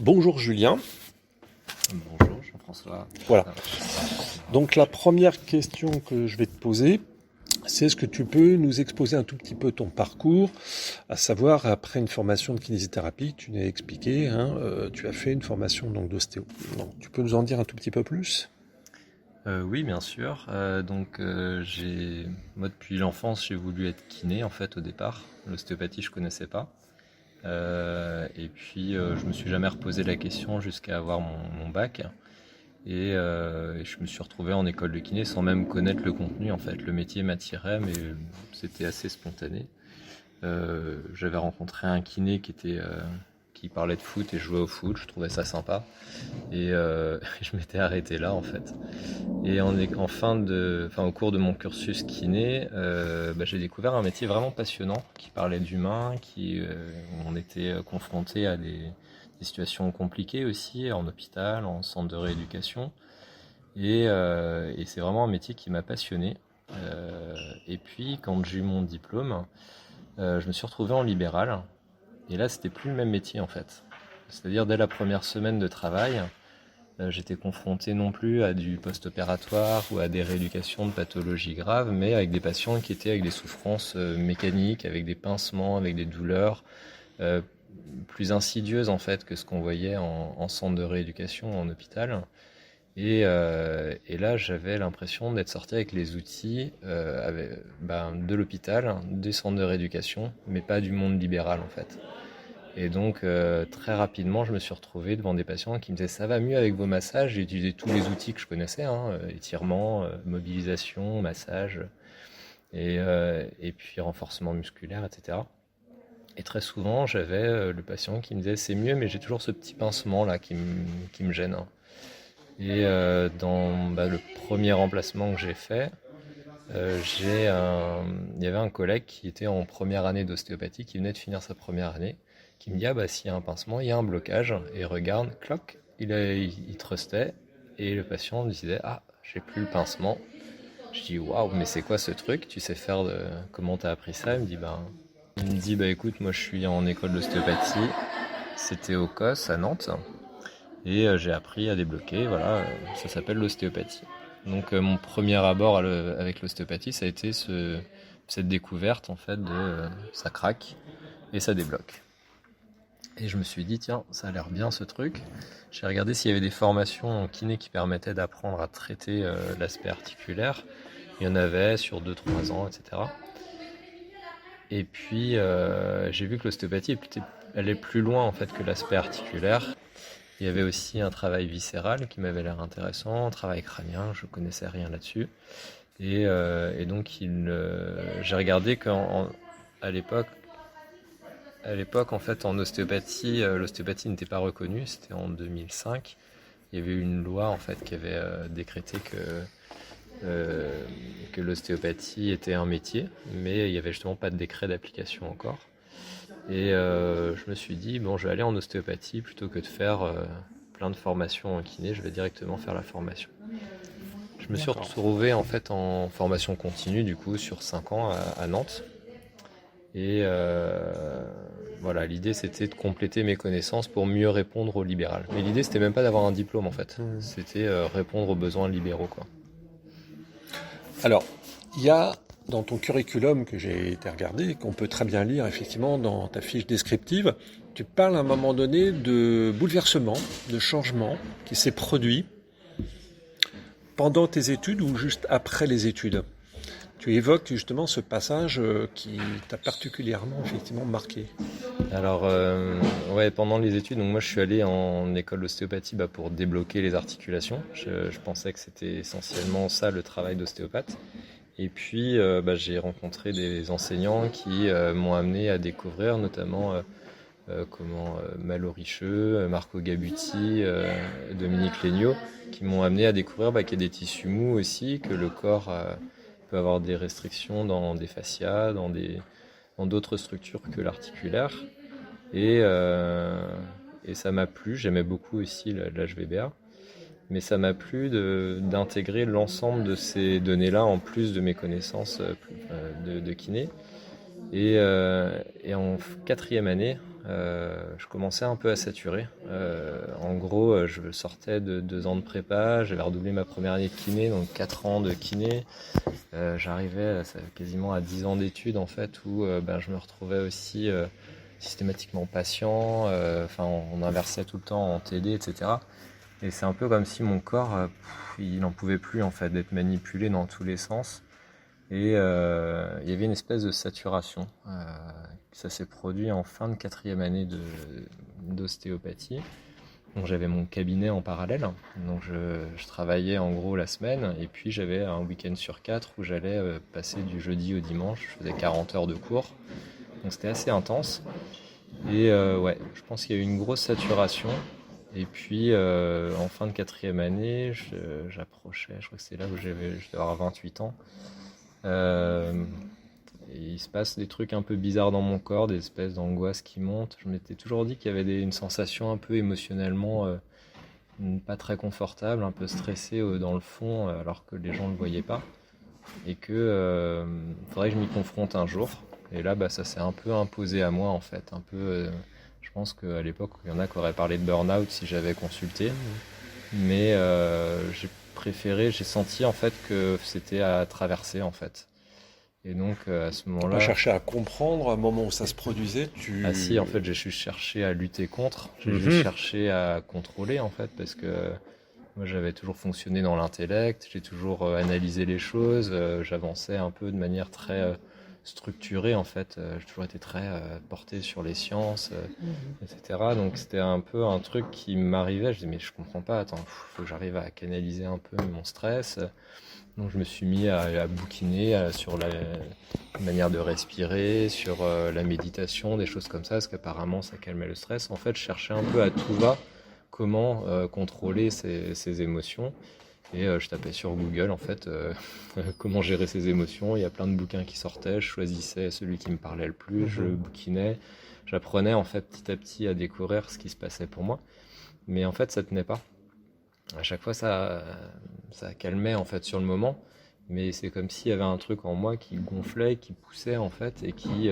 Bonjour Julien. Bonjour Jean-François. Voilà. Donc la première question que je vais te poser, c'est est-ce que tu peux nous exposer un tout petit peu ton parcours, à savoir après une formation de kinésithérapie, tu l'as expliqué, tu as fait une formation donc d'ostéo. Donc, tu peux nous en dire un tout petit peu plus? Oui, bien sûr. Moi depuis l'enfance, j'ai voulu être kiné en fait au départ. L'ostéopathie, je connaissais pas. Je me suis jamais reposé la question jusqu'à avoir mon bac. Et je me suis retrouvé en école de kiné sans même connaître le contenu en fait. Le métier m'attirait, mais c'était assez spontané. J'avais rencontré un kiné qui parlait de foot et jouait au foot. Je trouvais ça sympa. Je m'étais arrêté là en fait. Au cours de mon cursus kiné, j'ai découvert un métier vraiment passionnant qui parlait d'humain, où on était confronté à des situations compliquées aussi, en hôpital, en centre de rééducation. Et c'est vraiment un métier qui m'a passionné. Et puis, quand j'ai eu mon diplôme, je me suis retrouvé en libéral. Et là, c'était plus le même métier en fait. C'est-à-dire, dès la première semaine de travail, j'étais confronté non plus à du post-opératoire ou à des rééducations de pathologies graves, mais avec des patients qui étaient avec des souffrances mécaniques, avec des pincements, avec des douleurs euh, plus insidieuses en fait que ce qu'on voyait en centre de rééducation, en hôpital. Et là, j'avais l'impression d'être sorti avec les outils de l'hôpital, des centres de rééducation, mais pas du monde libéral en fait. Et donc, très rapidement, je me suis retrouvé devant des patients qui me disaient ça va mieux avec vos massages. J'ai utilisé tous les outils que je connaissais, étirement, mobilisation, massage, et puis renforcement musculaire, etc. Et très souvent, j'avais le patient qui me disait c'est mieux, mais j'ai toujours ce petit pincement là qui me gêne. Le premier remplacement que j'ai fait, il y avait un collègue qui était en première année d'ostéopathie, qui venait de finir sa première année, qui me dit ah bah s'il y a un pincement, il y a un blocage, et regarde, cloc, il trustait, et le patient disait ah j'ai plus le pincement. Je dis waouh mais c'est quoi ce truc, tu sais faire comment t'as appris ça? Il me dit bah écoute moi je suis en école d'ostéopathie, c'était au COS à Nantes, et j'ai appris à débloquer, voilà, ça s'appelle l'ostéopathie. Donc mon premier abord avec l'ostéopathie, ça a été cette découverte en fait de ça craque et ça débloque. Et je me suis dit tiens, ça a l'air bien ce truc. J'ai regardé s'il y avait des formations en kiné qui permettaient d'apprendre à traiter l'aspect articulaire. Il y en avait sur 2-3 ans, etc. Et puis j'ai vu que l'ostéopathie allait plus loin en fait que l'aspect articulaire. Il y avait aussi un travail viscéral qui m'avait l'air intéressant, un travail crânien, je connaissais rien là-dessus. J'ai regardé qu'à l'époque, en fait, en ostéopathie, l'ostéopathie n'était pas reconnue, c'était en 2005. Il y avait eu une loi en fait qui avait décrété que l'ostéopathie était un métier, mais il n'y avait justement pas de décret d'application encore. Je me suis dit, bon, je vais aller en ostéopathie plutôt que de faire plein de formations en kiné, je vais directement faire la formation. Je me suis D'accord. retrouvé en fait en formation continue du coup sur 5 ans à Nantes. Voilà, l'idée c'était de compléter mes connaissances pour mieux répondre aux libérales. Mais l'idée c'était même pas d'avoir un diplôme en fait, c'était répondre aux besoins libéraux quoi. Alors, il y a dans ton curriculum que j'ai été regarder, qu'on peut très bien lire effectivement dans ta fiche descriptive, tu parles à un moment donné de bouleversement, de changement qui s'est produit pendant tes études ou juste après les études. Tu évoques justement ce passage qui t'a particulièrement effectivement marqué. Alors ouais, pendant les études, donc moi je suis allé en école d'ostéopathie pour débloquer les articulations. Je pensais que c'était essentiellement ça le travail d'ostéopathe. Et puis j'ai rencontré des enseignants qui m'ont amené à découvrir notamment Malo Richeux, Marco Gabuti, Dominique Legnaud, qui m'ont amené à découvrir qu'il y a des tissus mous aussi, que le corps peut avoir des restrictions dans des fascias, dans d'autres structures que l'articulaire. Et ça m'a plu, j'aimais beaucoup aussi l'HVBA, mais ça m'a plu d'intégrer l'ensemble de ces données-là en plus de mes connaissances de kiné. Et en quatrième année, je commençais un peu à saturer. En gros, je sortais de 2 ans de prépa, j'avais redoublé ma première année de kiné, donc 4 ans de kiné. J'arrivais quasiment à 10 ans d'études en fait, où je me retrouvais aussi systématiquement patient. Enfin, on inversait tout le temps en TD, etc. Et c'est un peu comme si mon corps, il n'en pouvait plus en fait d'être manipulé dans tous les sens. Et il y avait une espèce de saturation. Ça s'est produit en fin de 4e année d'ostéopathie. Donc j'avais mon cabinet en parallèle. Donc je travaillais en gros la semaine. Et puis j'avais un week-end sur 4 où j'allais passer du jeudi au dimanche. Je faisais 40 heures de cours. Donc c'était assez intense. Et ouais, je pense qu'il y a eu une grosse saturation. Et puis en fin de 4e année, j'approchais, je crois que c'est là où je devais avoir 28 ans. Et il se passe des trucs un peu bizarres dans mon corps, des espèces d'angoisse qui montent. Je m'étais toujours dit qu'il y avait une sensation un peu émotionnellement pas très confortable, un peu stressé dans le fond, alors que les gens ne le voyaient pas. Et que faudrait que je m'y confronte un jour. Et là, ça s'est un peu imposé à moi en fait. Un peu, je pense qu'à l'époque, il y en a qui auraient parlé de burn-out si j'avais consulté. Mais j'ai senti en fait que c'était à traverser en fait. Et donc à ce Tu moment-là, pas cherché à comprendre à un moment où ça se produisait, ah si, en fait, j'ai juste cherché à lutter contre, j'ai juste cherché à contrôler en fait, parce que moi j'avais toujours fonctionné dans l'intellect, j'ai toujours analysé les choses, j'avançais un peu de manière très structurée en fait, j'ai toujours été très porté sur les sciences, etc. Donc c'était un peu un truc qui m'arrivait, je disais mais je comprends pas, attends, faut que j'arrive à canaliser un peu mon stress. Donc je me suis mis à bouquiner sur la manière de respirer, sur la méditation, des choses comme ça, parce qu'apparemment ça calmait le stress. En fait, je cherchais un peu à tout va comment contrôler ses émotions. Et je tapais sur Google, en fait, comment gérer ses émotions. Il y a plein de bouquins qui sortaient, je choisissais celui qui me parlait le plus, je bouquinais. J'apprenais en fait petit à petit à découvrir ce qui se passait pour moi. Mais en fait, ça tenait pas. À chaque fois, ça calmait en fait sur le moment, mais c'est comme s'il y avait un truc en moi qui gonflait, qui poussait en fait, et qui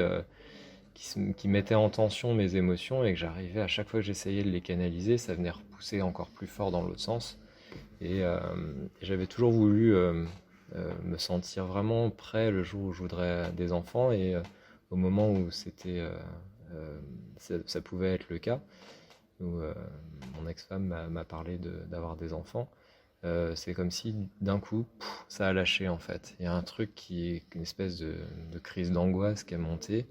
mettait en tension mes émotions, et que j'arrivais à chaque fois que j'essayais de les canaliser, ça venait repousser encore plus fort dans l'autre sens. Et j'avais toujours voulu me sentir vraiment prêt le jour où je voudrais des enfants, et au moment où ça pouvait être le cas, où mon ex-femme m'a parlé d'avoir des enfants, c'est comme si d'un coup, ça a lâché en fait. Il y a un truc qui est une espèce de crise d'angoisse qui a monté,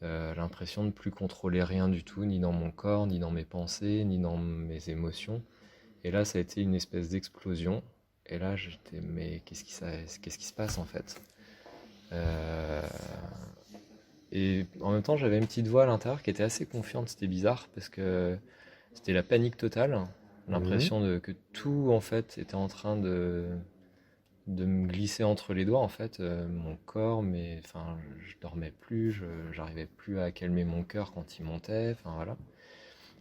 l'impression de ne plus contrôler rien du tout, ni dans mon corps, ni dans mes pensées, ni dans mes émotions. Et là, ça a été une espèce d'explosion. Et là, j'étais, mais qu'est-ce qui se passe en fait? Euh, Et en même temps, j'avais une petite voix à l'intérieur qui était assez confiante. C'était bizarre parce que c'était la panique totale. L'impression que tout, en fait, était en train de me glisser entre les doigts, en fait. Mon corps, mais enfin, je dormais plus, j'arrivais plus à calmer mon cœur quand il montait. Enfin, voilà.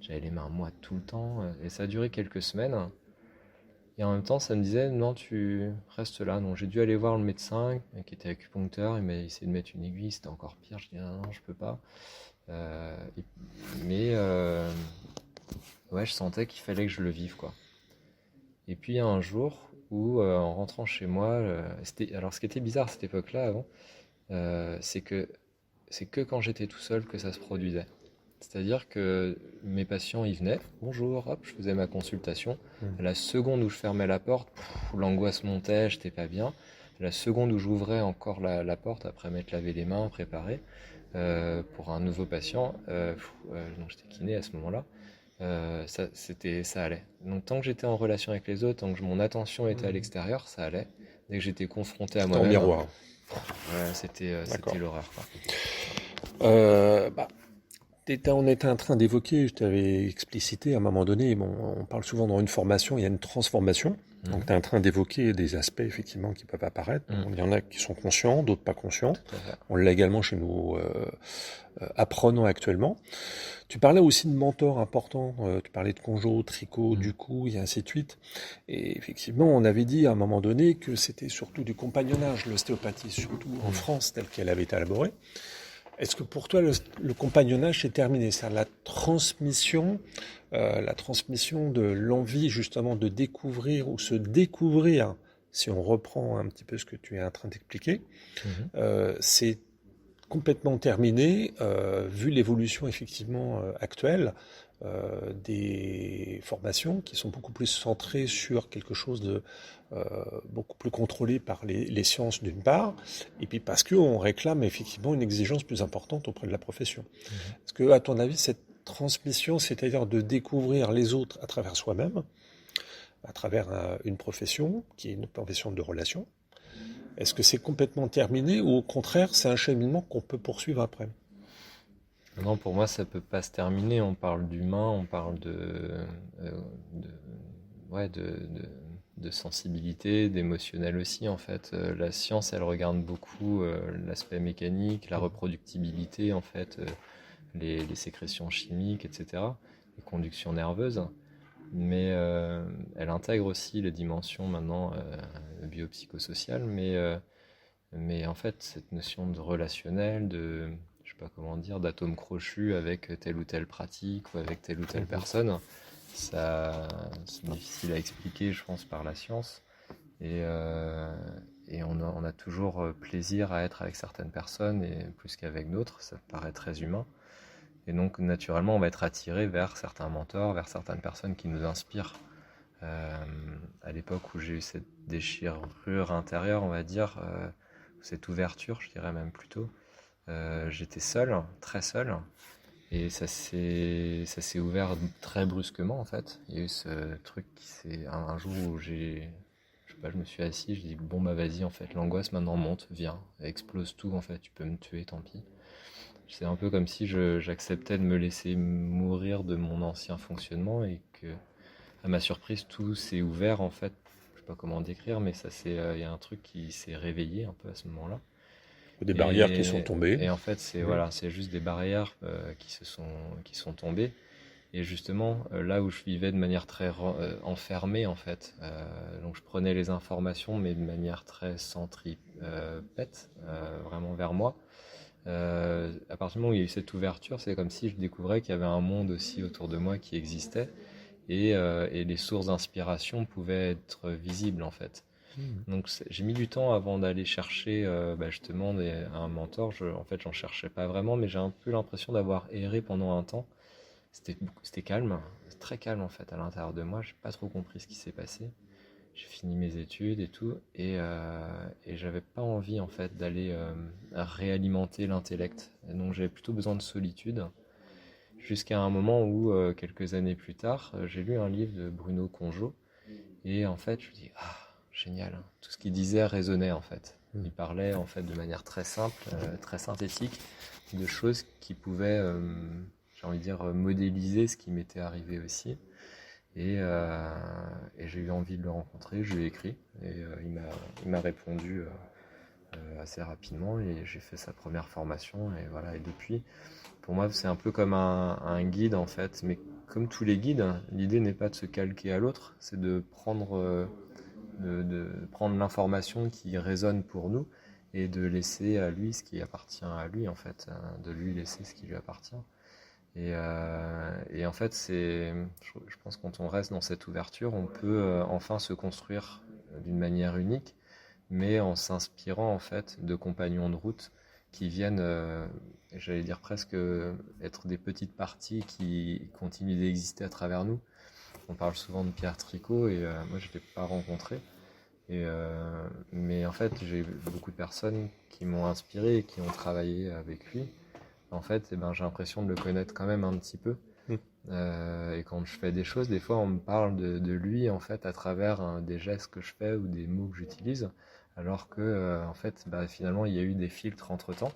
J'avais les mains moites tout le temps. Et ça a duré quelques semaines. Et en même temps, ça me disait, non, tu restes là. Donc j'ai dû aller voir le médecin qui était acupuncteur. Il m'a essayé de mettre une aiguille, c'était encore pire. Je dis, non, non, je peux pas. Euh, et- mais ouais, je sentais qu'il fallait que je le vive, quoi. Et puis il y a un jour où, en rentrant chez moi, alors ce qui était bizarre à cette époque-là avant, c'est que quand j'étais tout seul que ça se produisait. C'est-à-dire que mes patients, ils venaient, bonjour, hop, je faisais ma consultation. À la seconde où je fermais la porte, l'angoisse montait, j'étais pas bien. À la seconde où j'ouvrais encore la porte, après m'être lavé les mains, préparé, pour un nouveau patient, donc j'étais kiné à ce moment-là, ça allait. Donc tant que j'étais en relation avec les autres, tant que mon attention était à l'extérieur, ça allait. Dès que j'étais confronté à c'était en moi-même, miroir. ouais, c'était l'horreur, quoi. Bah, on était en train d'évoquer, je t'avais explicité à un moment donné, bon, on parle souvent dans une formation, il y a une transformation. Donc tu es en train d'évoquer des aspects effectivement qui peuvent apparaître. Il y en a qui sont conscients, d'autres pas conscients. Tout à fait. On l'a également chez nos apprenants actuellement. Tu parlais aussi de mentors importants, tu parlais de Conjo, Tricot, Ducou, et ainsi de suite. Et effectivement, on avait dit à un moment donné que c'était surtout du compagnonnage, l'ostéopathie, surtout en France, telle qu'elle avait été élaborée. Est-ce que pour toi, le compagnonnage c'est terminé? C'est-à-dire la transmission de l'envie justement de découvrir ou se découvrir, si on reprend un petit peu ce que tu es en train d'expliquer, Mhm. c'est complètement terminé, vu l'évolution effectivement actuelle des formations qui sont beaucoup plus centrées sur quelque chose de beaucoup plus contrôlé par les sciences d'une part, et puis parce qu'on réclame effectivement une exigence plus importante auprès de la profession. Mhm. Est-ce que, à ton avis, cette transmission, c'est-à-dire de découvrir les autres à travers soi-même, à travers une profession qui est une profession de relation, est-ce que c'est complètement terminé ou au contraire c'est un cheminement qu'on peut poursuivre après? Non, pour moi, ça peut pas se terminer. On parle d'humain, on parle de, ouais, de sensibilité, d'émotionnel aussi, en fait. La science, elle regarde beaucoup l'aspect mécanique, la reproductibilité, en fait, les sécrétions chimiques, etc., les conductions nerveuses. Mais elle intègre aussi les dimensions maintenant biopsychosociales, mais en fait, cette notion de relationnel, je sais pas comment dire, d'atome crochu avec telle ou telle pratique ou avec telle ou telle personne, ça, c'est difficile à expliquer, je pense, par la science. Et, euh, et on a toujours plaisir à être avec certaines personnes et plus qu'avec d'autres, ça paraît très humain. Et donc, naturellement, on va être attiré vers certains mentors, vers certaines personnes qui nous inspirent. Euh, à l'époque où j'ai eu cette déchirure intérieure, on va dire, cette ouverture, je dirais même plutôt, j'étais seul, très seul, et ça s'est ouvert très brusquement en fait. Il y a eu ce truc qui s'est un jour où je sais pas, je me suis assis, je dis bon bah vas-y en fait, l'angoisse maintenant monte, viens, explose tout en fait, tu peux me tuer, tant pis. C'est un peu comme si j'acceptais de me laisser mourir de mon ancien fonctionnement et que, à ma surprise, tout s'est ouvert en fait. Je sais pas comment décrire, mais il y a un truc qui s'est réveillé un peu à ce moment-là. Des barrières qui sont tombées. Et en fait, voilà, c'est juste des barrières qui sont tombées. Et justement, là où je vivais de manière très enfermée, en fait, donc je prenais les informations, mais de manière très centripète, vraiment vers moi. À partir du moment où il y a eu cette ouverture, c'est comme si je découvrais qu'il y avait un monde aussi autour de moi qui existait et les sources d'inspiration pouvaient être visibles en fait. Mhm. Donc j'ai mis du temps avant d'aller chercher justement un mentor. En fait, j'en cherchais pas vraiment, mais j'ai un peu l'impression d'avoir erré pendant un temps. C'était calme, très calme en fait à l'intérieur de moi. J'ai pas trop compris ce qui s'est passé. J'ai fini mes études et tout, et j'avais pas envie en fait d'aller réalimenter l'intellect. Et donc j'avais plutôt besoin de solitude. Jusqu'à un moment où, quelques années plus tard, j'ai lu un livre de Bruno Congeot, et en fait je me dis ah génial, hein. Tout ce qu'il disait résonnait en fait. Il parlait en fait de manière très simple, très synthétique, de choses qui pouvaient, j'ai envie de dire, modéliser ce qui m'était arrivé aussi. Et j'ai eu envie de le rencontrer, je lui ai écrit et il m'a répondu assez rapidement et j'ai fait sa première formation et voilà. Et depuis, pour moi, c'est un peu comme un guide en fait, mais comme tous les guides, l'idée n'est pas de se calquer à l'autre, c'est de prendre l'information qui résonne pour nous et de laisser à lui ce qui appartient à lui en fait, de lui laisser ce qui lui appartient. Et en fait, je pense que quand on reste dans cette ouverture, on peut enfin se construire d'une manière unique, mais en s'inspirant en fait de compagnons de route qui viennent, j'allais dire presque être des petites parties qui continuent d'exister à travers nous. On parle souvent de Pierre Tricot et moi je ne l'ai pas rencontré. Mais en fait, j'ai beaucoup de personnes qui m'ont inspiré et qui ont travaillé avec lui. En fait, eh ben, j'ai l'impression de le connaître quand même un petit peu. Mm. Et quand je fais des choses, des fois, on me parle de lui en fait à travers des gestes que je fais ou des mots que j'utilise, alors que en fait, bah, finalement, il y a eu des filtres entre-temps.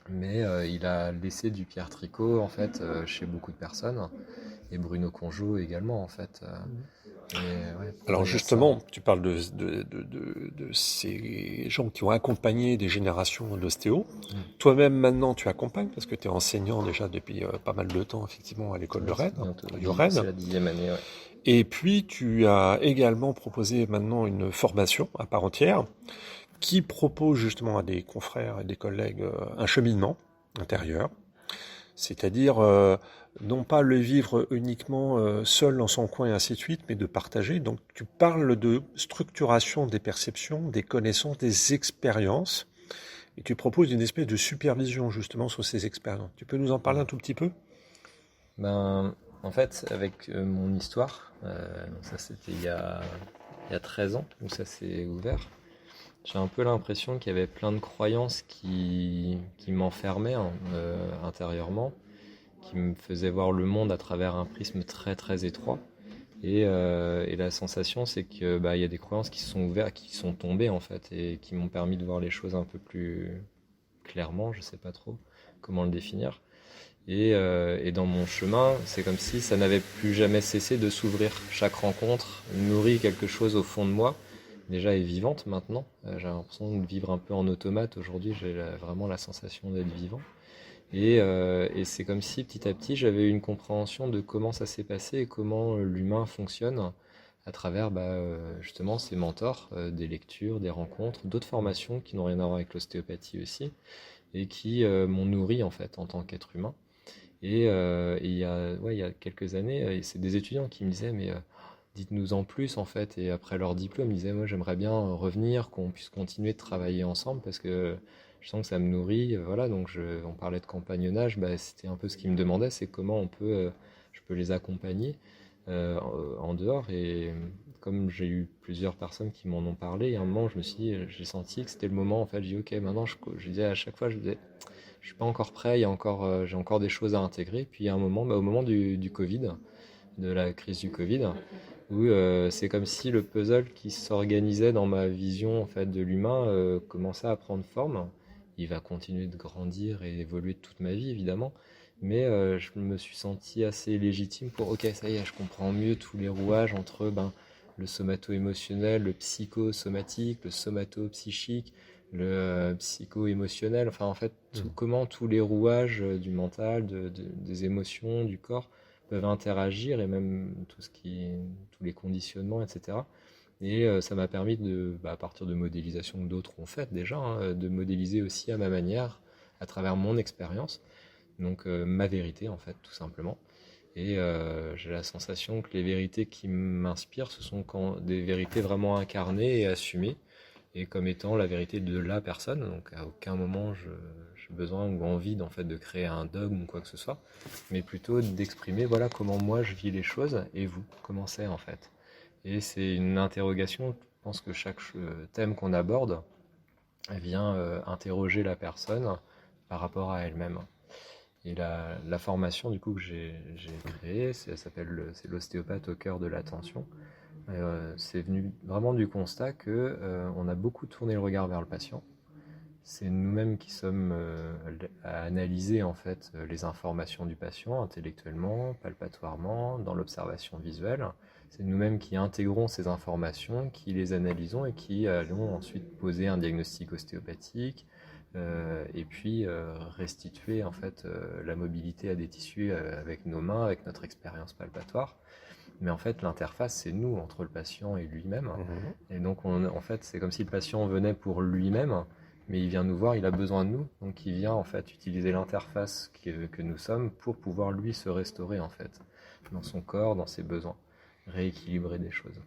Mais il a laissé du Pierre Tricot en fait chez beaucoup de personnes et Bruno Congeot également en fait. Ouais, pour Alors moi, il y a ça. justement, tu parles de ces gens qui ont accompagné des générations d'ostéos. Mm. Toi-même maintenant tu accompagnes parce que tu es enseignant déjà depuis pas mal de temps effectivement à l'école de Ouais, Rennes, c'est bientôt à Lorraine. c'est la 10e année. Ouais. Et puis tu as également proposé maintenant une formation à part entière qui propose justement à des confrères et des collègues un cheminement. intérieur, c'est-à-dire non pas le vivre uniquement seul dans son coin et ainsi de suite, mais de partager. Donc tu parles de structuration des perceptions, des connaissances, des expériences, et tu proposes une espèce de supervision justement sur ces expériences. Tu peux nous en parler un tout petit peu? Ben, en fait, avec mon histoire, donc ça c'était il y a 13 ans où ça s'est ouvert, j'ai un peu l'impression qu'il y avait plein de croyances qui m'enfermaient hein, intérieurement, qui me faisaient voir le monde à travers un prisme très très étroit. Et la sensation, c'est que bah, il y a des croyances qui se sont ouvertes, qui sont tombées en fait, et qui m'ont permis de voir les choses un peu plus clairement. Je sais pas trop comment le définir. Et dans mon chemin, c'est comme si ça n'avait plus jamais cessé de s'ouvrir. Chaque rencontre nourrit quelque chose au fond de moi. Déjà est vivante maintenant. J'ai l'impression de vivre un peu en automate. Aujourd'hui, vraiment la sensation d'être vivant. Et c'est comme si petit à petit j'avais une compréhension de comment ça s'est passé et comment l'humain fonctionne à travers justement ces mentors, des lectures, des rencontres, d'autres formations qui n'ont rien à voir avec l'ostéopathie aussi et qui m'ont nourri en fait en tant qu'être humain. Et il y a quelques années, c'est des étudiants qui me disaient mais dites-nous en plus en fait. Et après leur diplôme, ils disaient moi j'aimerais bien revenir, qu'on puisse continuer de travailler ensemble parce que je sens que ça me nourrit. Voilà, donc on parlait de compagnonnage, bah, c'était un peu ce qu'ils me demandaient, c'est comment je peux les accompagner en dehors. Et comme j'ai eu plusieurs personnes qui m'en ont parlé, à un moment je me suis dit, j'ai senti que c'était le moment. En fait, j'ai dit ok, maintenant je disais à chaque fois, je disais je suis pas encore prêt, j'ai encore des choses à intégrer. Puis il y a un moment, au moment du Covid, de la crise du Covid, où c'est comme si le puzzle qui s'organisait dans ma vision en fait de l'humain commençait à prendre forme. Il va continuer de grandir et évoluer toute ma vie évidemment, mais je me suis senti assez légitime pour ok ça y est, je comprends mieux tous les rouages entre le somato-émotionnel, le psychosomatique, le somato-psychique, le psycho-émotionnel, enfin en fait comment tous les rouages du mental, des émotions, du corps peuvent interagir et même tous les conditionnements, etc. Et ça m'a permis à partir de modélisations que d'autres ont faites déjà, hein, de modéliser aussi à ma manière, à travers mon expérience, donc ma vérité en fait, tout simplement. Et j'ai la sensation que les vérités qui m'inspirent, ce sont des vérités vraiment incarnées et assumées, et comme étant la vérité de la personne. Donc à aucun moment j'ai besoin ou envie en fait, de créer un dogme ou quoi que ce soit, mais plutôt d'exprimer voilà comment moi je vis les choses et vous, comment c'est en fait. Et c'est une interrogation, je pense que chaque thème qu'on aborde vient interroger la personne par rapport à elle-même. Et la formation du coup que j'ai créée, c'est l'ostéopathe au cœur de l'attention. C'est venu vraiment du constat que on a beaucoup tourné le regard vers le patient. C'est nous-mêmes qui sommes à analyser en fait les informations du patient intellectuellement, palpatoirement, dans l'observation visuelle. C'est nous-mêmes qui intégrons ces informations, qui les analysons et qui allons ensuite poser un diagnostic ostéopathique et puis restituer en fait la mobilité à des tissus avec nos mains, avec notre expérience palpatoire. Mais en fait, l'interface, c'est nous, entre le patient et lui-même. Et donc, en fait, c'est comme si le patient venait pour lui-même, mais il vient nous voir, il a besoin de nous. Donc, il vient, en fait, utiliser l'interface que nous sommes pour pouvoir, lui, se restaurer, en fait, dans son corps, dans ses besoins, rééquilibrer des choses.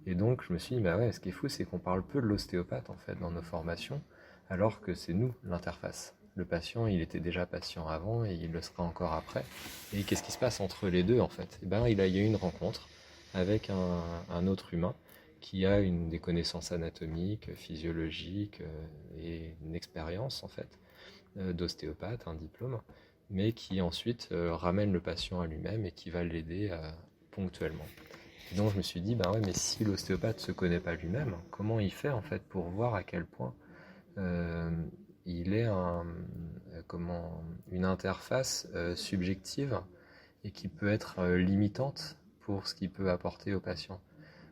Et donc, je me suis dit, bah ouais, ce qui est fou, c'est qu'on parle peu de l'ostéopathe, en fait, dans nos formations, alors que c'est nous, l'interface. Le patient, il était déjà patient avant et il le sera encore après. Et qu'est-ce qui se passe entre les deux en fait? Il y a eu une rencontre avec un autre humain qui a des connaissances anatomiques, physiologiques et une expérience en fait d'ostéopathe, un diplôme, mais qui ensuite ramène le patient à lui-même et qui va l'aider ponctuellement. Et donc je me suis dit, bah ouais, mais si l'ostéopathe ne se connaît pas lui-même, comment il fait en fait pour voir à quel point euh, il est une interface subjective et qui peut être limitante pour ce qu'il peut apporter au patient.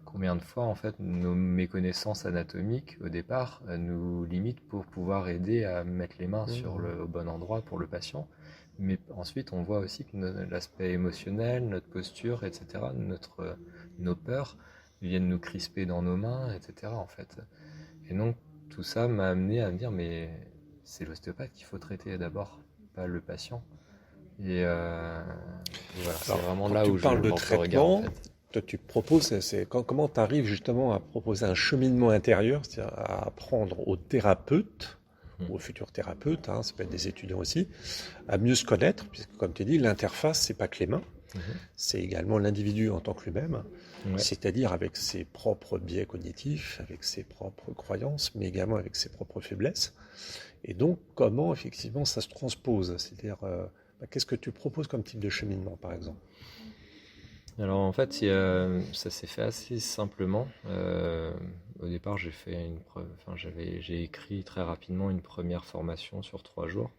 Combien de fois, en fait, nos méconnaissances anatomiques, au départ, nous limitent pour pouvoir aider à mettre les mains au bon endroit pour le patient. Mais ensuite, on voit aussi que l'aspect émotionnel, notre posture, etc., nos peurs viennent nous crisper dans nos mains, etc., en fait. Et donc, tout ça m'a amené à me dire, mais c'est l'ostéopathe qu'il faut traiter d'abord, pas le patient. Et voilà, c'est Alors, vraiment quand là tu où je parles de porte le regard, en traitement, fait. toi, tu proposes, comment tu arrives justement à proposer un cheminement intérieur, c'est-à-dire à apprendre aux thérapeutes, Mm. aux futurs thérapeutes, hein, ça peut être des étudiants aussi, à mieux se connaître, puisque comme tu dis, l'interface, c'est pas que les mains, Mhm. c'est également l'individu en tant que lui-même, Ouais. c'est-à-dire avec ses propres biais cognitifs, avec ses propres croyances, mais également avec ses propres faiblesses. Et donc, comment effectivement ça se transpose, c'est-à-dire qu'est-ce que tu proposes comme type de cheminement, par exemple? Alors en fait, ça s'est fait assez simplement. Au départ, j'ai écrit très rapidement une première formation sur 3 jours,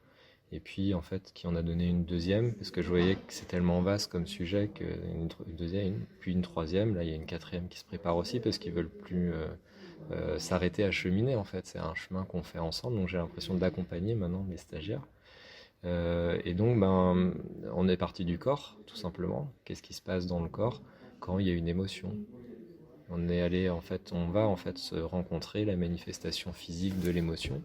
et puis en fait, qui en a donné une deuxième, parce que je voyais que c'est tellement vaste comme sujet une deuxième, puis une troisième. Là, il y a une quatrième qui se prépare aussi, parce qu'ils veulent plus s'arrêter à cheminer. En fait, c'est un chemin qu'on fait ensemble, donc j'ai l'impression d'accompagner maintenant mes stagiaires. Et donc, on est parti du corps, tout simplement. Qu'est-ce qui se passe dans le corps quand il y a une émotion? On va en fait se rencontrer la manifestation physique de l'émotion,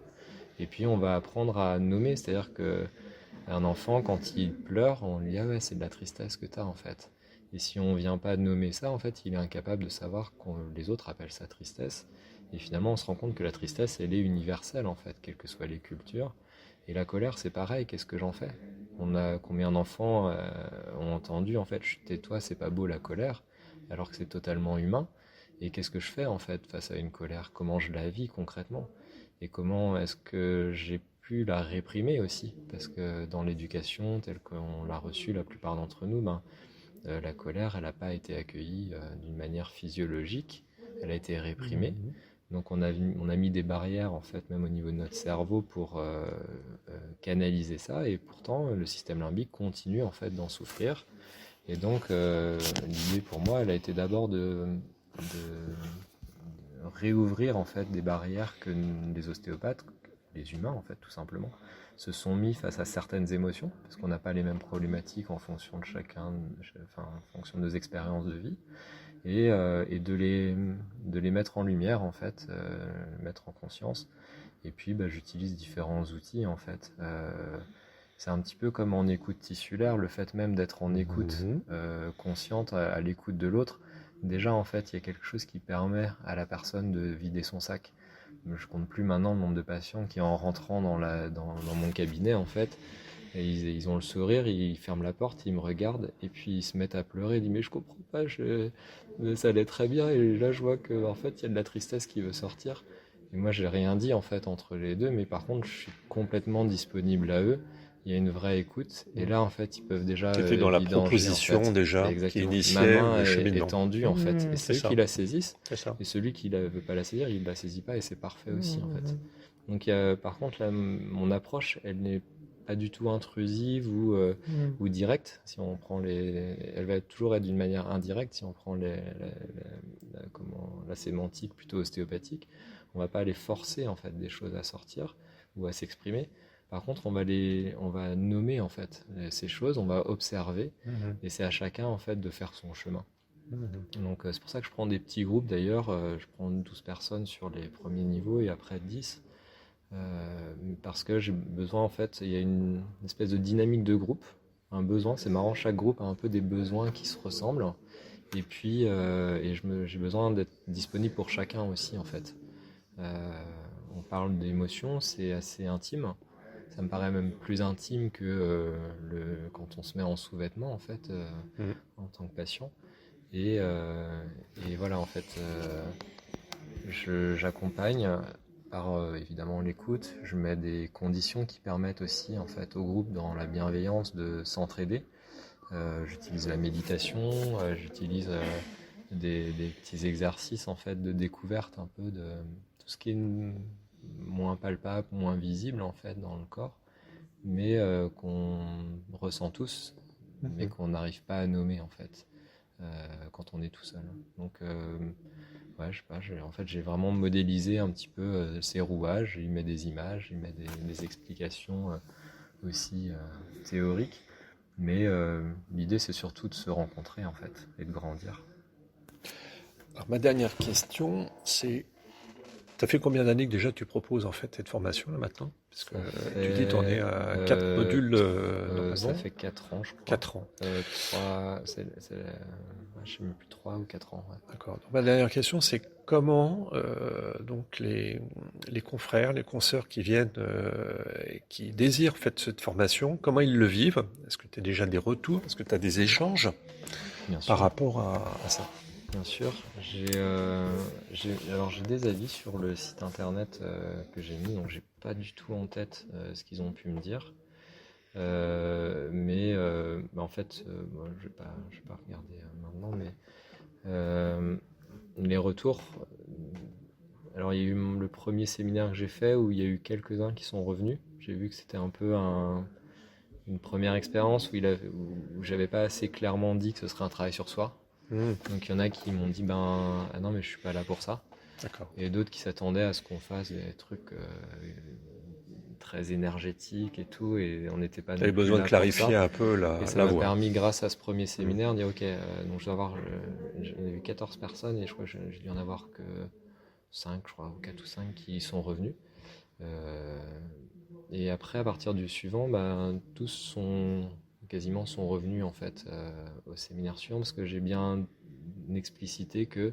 et puis on va apprendre à nommer. C'est-à-dire que un enfant, quand il pleure, on lui dit ah ouais, c'est de la tristesse que t'as en fait. Et si on vient pas nommer ça, en fait, il est incapable de savoir que les autres appellent ça tristesse. Et finalement, on se rend compte que la tristesse, elle est universelle en fait, quelles que soient les cultures. Et la colère, c'est pareil, qu'est-ce que j'en fais? Combien d'enfants ont entendu en fait, tais-toi, c'est pas beau la colère, alors que c'est totalement humain. Et qu'est-ce que je fais en fait face à une colère? Comment je la vis concrètement? Et comment est-ce que j'ai pu la réprimer aussi? Parce que dans l'éducation, telle qu'on l'a reçue la plupart d'entre nous, la colère, elle n'a pas été accueillie d'une manière physiologique, elle a été réprimée. Mhm. Donc on a mis des barrières en fait, même au niveau de notre cerveau, pour canaliser ça, et pourtant le système limbique continue en fait d'en souffrir. Et donc l'idée pour moi, elle a été d'abord de réouvrir en fait des barrières que les ostéopathes, les humains en fait tout simplement, se sont mis face à certaines émotions, parce qu'on n'a pas les mêmes problématiques en fonction de en fonction de nos expériences de vie, et de les mettre en lumière en fait, mettre en conscience. Et puis j'utilise différents outils en fait. C'est un petit peu comme en écoute tissulaire, le fait même d'être en écoute Mhm. consciente, à l'écoute de l'autre. Déjà en fait, il y a quelque chose qui permet à la personne de vider son sac. Je compte plus maintenant le nombre de patients qui, en rentrant dans mon cabinet en fait, et ils ont le sourire, ils ferment la porte, ils me regardent, et puis ils se mettent à pleurer. Ils disent mais je comprends pas, ça allait très bien, et là je vois que en fait il y a de la tristesse qui veut sortir. Et moi j'ai rien dit en fait entre les deux, mais par contre je suis complètement disponible à eux. Il y a une vraie écoute, et là en fait ils peuvent déjà Tu étais dans la vidanger en proposition fait. déjà qui Exactement. Ma initiait main le est cheminement. tendue en fait, et C'est c'est eux ça, qui la saisissent, c'est ça. et celui qui ne veut pas la saisir, il la saisit pas, et c'est parfait aussi en fait. Mhm. Donc par contre là, mon approche, elle n'est pas du tout intrusive Mhm. ou directe. Si on prend elle va toujours être d'une manière indirecte si on prend la sémantique plutôt ostéopathique. On va pas les forcer en fait des choses à sortir ou à s'exprimer. Par contre, on va nommer en fait ces choses, on va observer, Mhm. et c'est à chacun en fait de faire son chemin. Mhm. Donc c'est pour ça que je prends des petits groupes d'ailleurs. Je prends 12 personnes sur les premiers niveaux, et après 10. Parce que j'ai besoin en fait, il y a une espèce de dynamique de groupe, un besoin, c'est marrant, chaque groupe a un peu des besoins qui se ressemblent, et puis j'ai besoin d'être disponible pour chacun aussi en fait. On parle d'émotions, c'est assez intime, ça me paraît même plus intime que quand on se met en sous-vêtements en fait, Mhm. en tant que patient. Et voilà en fait, j'accompagne par évidemment l'écoute. Je mets des conditions qui permettent aussi en fait au groupe, dans la bienveillance, de s'entraider. J'utilise la méditation, j'utilise des petits exercices en fait de découverte un peu de tout ce qui est moins palpable, moins visible en fait dans le corps, mais qu'on ressent tous, mais Mhm. qu'on n'arrive pas à nommer en fait quand on est tout seul. Donc ouais, je sais pas, en fait j'ai vraiment modélisé un petit peu ces rouages. Il met des images, il met des explications aussi théoriques, mais l'idée c'est surtout de se rencontrer en fait et de grandir. Alors, ma dernière question, c'est, Ça fait combien d'années que déjà tu proposes en fait cette formation là maintenant? Parce que tu dis tu en es à 4 euh, modules ça normalement. fait 4 ans, je crois. 4 ans. 3, je sais même plus, 3 ou 4 ans. Ouais. D'accord. Donc, ma dernière question, c'est comment donc les confrères, les consoeurs qui viennent et qui désirent en fait cette formation, comment ils le vivent? Est-ce que tu as déjà des retours? Est-ce que tu as des échanges Bien par sûr. rapport à ça? Bien sûr, alors j'ai des avis sur le site internet que j'ai mis, donc j'ai pas du tout en tête ce qu'ils ont pu me dire. Mais en fait, bon, je vais pas regarder maintenant, mais euh, les retours. Alors il y a eu le premier séminaire que j'ai fait où il y a eu quelques-uns qui sont revenus. J'ai vu que c'était un peu une première expérience où j'avais pas assez clairement dit que ce serait un travail sur soi. Hmm, Donc il y en a qui m'ont dit ben ah non mais je suis pas là pour ça. d'accord. Et d'autres qui s'attendaient à ce qu'on fasse des trucs très énergétiques et tout, et on n'était pas Tu non avais plus besoin de là pour clarifier ça. un peu Et ça la m'a voie. permis, grâce à ce premier Hmm. séminaire, de dire ok, donc je dois avoir, il y a eu 14 personnes et je crois que j'ai dû en avoir que 5, je crois, ou 4 ou 5 qui sont revenus. Euh, et après, à partir du suivant, ben, quasiment sont revenus en fait au séminaire suivant parce que j'ai bien explicité que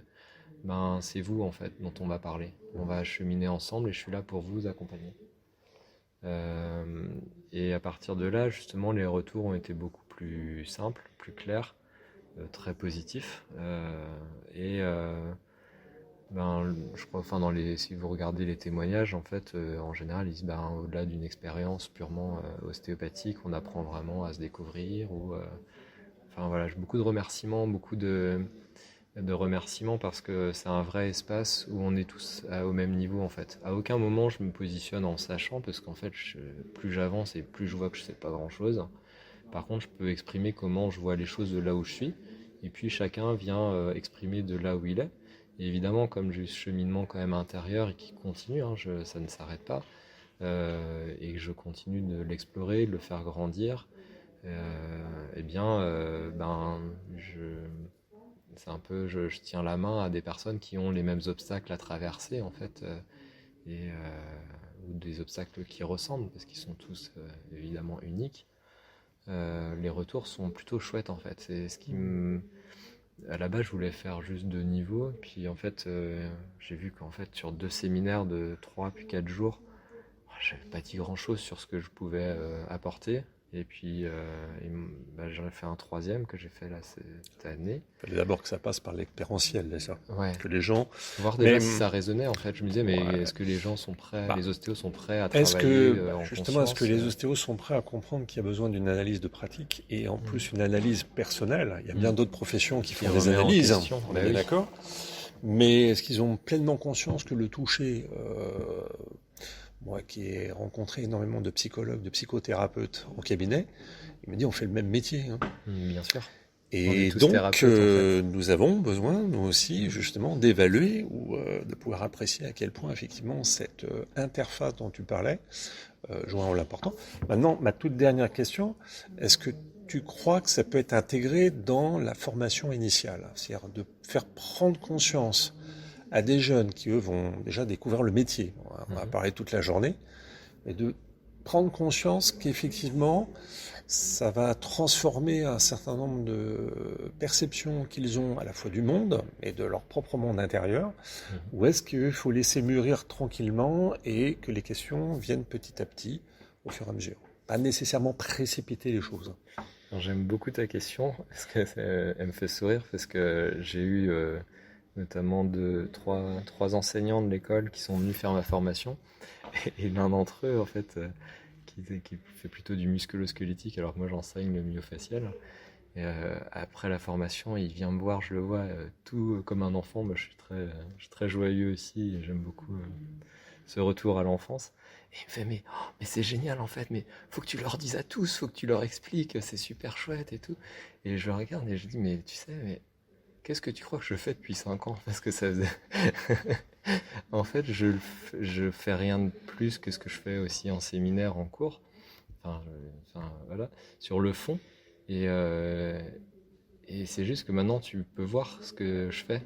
ben, c'est vous en fait dont on va parler. On va cheminer ensemble et je suis là pour vous accompagner. Euh, et à partir de là, justement, les retours ont été beaucoup plus simples, plus clairs, très positifs. Ben, je crois, enfin, si vous regardez les témoignages, en fait, en général, ils disent, ben, au-delà d'une expérience purement ostéopathique, on apprend vraiment à se découvrir. Enfin voilà, j'ai beaucoup de remerciements, de remerciements parce que c'est un vrai espace où on est tous au même niveau en fait. À aucun moment je me positionne en sachant parce qu'en fait plus j'avance et plus je vois que je sais pas grand chose. Par contre je peux exprimer comment je vois les choses de là où je suis et puis chacun vient exprimer de là où il est. Et évidemment comme j'ai ce cheminement quand même intérieur et qui continue, hein, ça ne s'arrête pas et que je continue de l'explorer, de le faire grandir, eh bien c'est un peu, je tiens la main à des personnes qui ont les mêmes obstacles à traverser en fait, ou des obstacles qui ressemblent parce qu'ils sont tous évidemment uniques. Les retours sont plutôt chouettes en fait. C'est ce qui me, à la base je voulais faire juste 2 niveaux, puis en fait j'ai vu qu'en fait sur 2 séminaires de 3 puis 4 jours, j'avais pas dit grand chose sur ce que je pouvais apporter. Et puis j'en ai fait un troisième que j'ai fait là cette année. Il fallait d'abord que ça passe par l'expérientiel, déjà. Ouais. Que les gens. Voir Mais déjà si ça résonnait en fait. Je me disais mais ouais, est-ce que les gens sont prêts, bah, les ostéos sont prêts à est-ce travailler que en justement, est-ce que conscience les ostéos sont prêts à comprendre qu'il y a besoin d'une analyse de pratique et en mm. plus une analyse personnelle? Il y a bien Mm. d'autres professions qui Qui font des remet en analyses, question. on Bah est bien oui. d'accord. Mais est-ce qu'ils ont pleinement conscience que le toucher, moi qui ai rencontré énormément de psychologues, de psychothérapeutes en cabinet, il me dit on fait le même métier, hein. Bien sûr. On est Et tous donc, thérapeutes en fait. nous avons besoin, nous aussi, justement, d'évaluer ou de pouvoir apprécier à quel point, effectivement, cette interface dont tu parlais joue un rôle important. Maintenant, ma toute dernière question, est-ce que tu crois que ça peut être intégré dans la formation initiale? C'est-à-dire de faire prendre conscience à des jeunes qui, eux, vont déjà découvrir le métier. On va Mhm. parler toute la journée, mais de prendre conscience qu'effectivement, ça va transformer un certain nombre de perceptions qu'ils ont à la fois du monde et de leur propre monde intérieur, Mhm. ou est-ce qu'il faut laisser mûrir tranquillement et que les questions viennent petit à petit au fur et à mesure? Pas nécessairement précipiter les choses. Alors, j'aime beaucoup ta question parce que elle me fait sourire parce que j'ai eu notamment trois enseignants de l'école qui sont venus faire ma formation et l'un d'entre eux en fait qui fait plutôt du musculo-squelettique alors que moi j'enseigne le myofascial. Et après la formation, il vient me voir, je le vois tout comme un enfant. Moi, je suis très joyeux aussi et j'aime beaucoup ce retour à l'enfance. Et il me fait mais c'est génial en fait, mais faut que tu leur dises à tous, faut que tu leur expliques, c'est super chouette et tout. Et je le regarde et je dis mais tu sais, mais qu'est-ce que tu crois que je fais depuis 5 ans? Parce que ça faisait... En fait, je fais rien de plus que ce que je fais aussi en séminaire, en cours. Enfin, voilà, sur le fond. Et, euh, Et c'est juste que maintenant tu peux voir ce que je fais.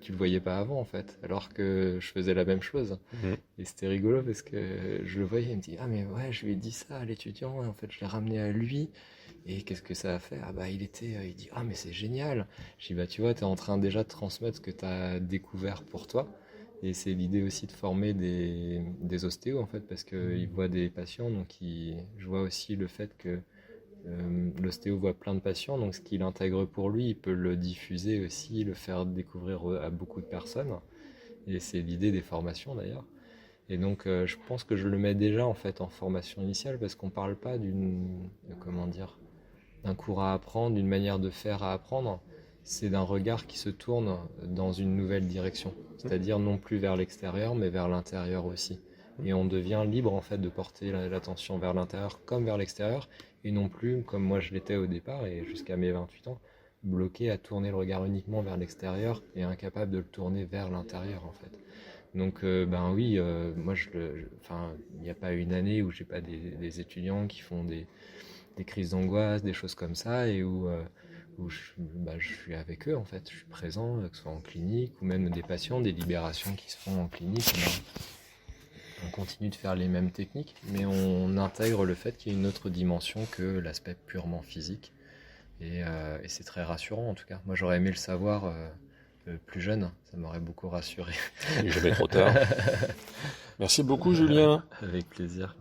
Tu le voyais pas avant en fait, alors que je faisais la même chose. Mhm. Et c'était rigolo parce que je le voyais, il me dit ah mais ouais je lui ai dit ça à l'étudiant et en fait je l'ai ramené à lui. Et qu'est-ce que ça a fait? Ah bah il dit ah mais c'est génial. Je dis bah tu vois t'es en train déjà de transmettre ce que t'as découvert pour toi. Et c'est l'idée aussi de former des ostéos en fait parce qu'ils voient des patients je vois aussi le fait que l'ostéo voit plein de patients, donc ce qu'il intègre pour lui, il peut le diffuser aussi, le faire découvrir à beaucoup de personnes. Et c'est l'idée des formations d'ailleurs. Et donc je pense que je le mets déjà en fait en formation initiale parce qu'on parle pas comment dire, d'un cours à apprendre, d'une manière de faire à apprendre. C'est d'un regard qui se tourne dans une nouvelle direction, c'est-à-dire non plus vers l'extérieur, mais vers l'intérieur aussi. Et on devient libre en fait de porter l'attention vers l'intérieur comme vers l'extérieur, et non plus comme moi je l'étais au départ et jusqu'à mes 28 ans, bloqué à tourner le regard uniquement vers l'extérieur et incapable de le tourner vers l'intérieur en fait. Donc ben oui, moi enfin il n'y a pas une année où j'ai pas des étudiants qui font des crises d'angoisse, des choses comme ça, et où je suis avec eux en fait, je suis présent, que ce soit en clinique ou même des patients, des libérations qui se font en clinique. On continue de faire les mêmes techniques, mais on intègre le fait qu'il y a une autre dimension que l'aspect purement physique. Et c'est très rassurant en tout cas. Moi j'aurais aimé le savoir plus jeune, ça m'aurait beaucoup rassuré. Il est jamais trop tard. Merci beaucoup, Julien. Avec plaisir.